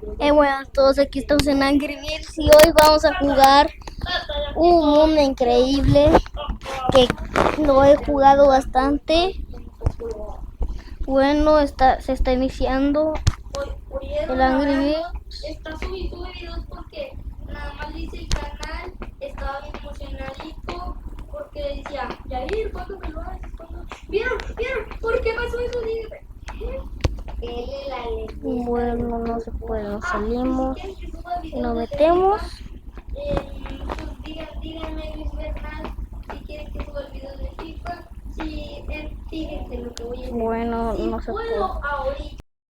Bueno, todos aquí estamos en Angry Birds y hoy vamos a jugar un mundo increíble que lo he jugado bastante. Bueno, se está iniciando el Angry Birds. Está subiendo videos porque nada más le hice el canal, estaba bien emocionadito porque decía, Yair, ¿cuándo me lo haces? ¿Vieron? ¿Por qué pasó eso? Dígame. Bueno, no se puede, nos salimos y nos metemos. Díganme Luis Bernal si quieren que suba el video de FIFA, si fíjense lo que voy a hacer. Bueno, Si no se puede. puedo ahorita